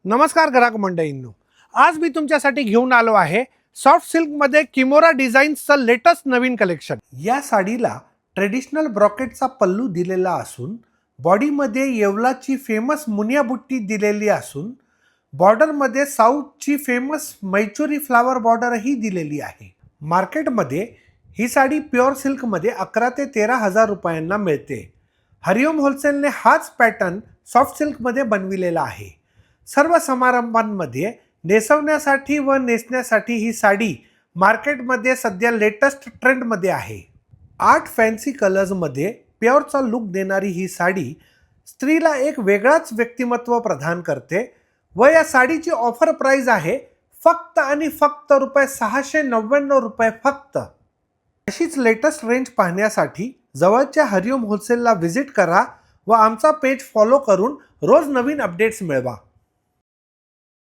नमस्कार ग्राहक मंडळींनो, आज मी तुमच्यासाठी घेऊन आलो आहे सॉफ्ट सिल्क मध्ये किमोरा डिझाईन्सचं लेटेस्ट नवीन कलेक्शन। या साडीला ट्रेडिशनल ब्रॉकेटचा पल्लू दिलेला असून बॉडीमध्ये येवलाची फेमस मुनिया बुट्टी दिलेली असून बॉर्डरमध्ये साऊथची फेमस मैचुरी फ्लावर बॉर्डरही दिलेली आहे। मार्केटमध्ये ही साडी प्युअर सिल्कमध्ये 11 ते 13 हजार रुपयांना मिळते। हरिओम होलसेलने हाच पॅटर्न सॉफ्ट सिल्कमध्ये बनविलेला आहे। सर्व समारंभांमध्ये नेसवण्यासाठी व नेसण्यासाठी ही साडी मार्केटमध्ये सध्या लेटेस्ट ट्रेंडमध्ये आहे। 8 फॅन्सी कलर्समध्ये प्युअरचा लुक देणारी ही साडी स्त्रीला एक वेगळाच व्यक्तिमत्व प्रदान करते व या साडीची ऑफर प्राइस आहे फक्त आणि फक्त ₹699 फक्त। अशीच लेटेस्ट रेंज पाहण्यासाठी जवळच्या हरिओम होलसेलला व्हिजिट करा व आमचा पेज फॉलो करून रोज नवीन अपडेट्स मिळवा।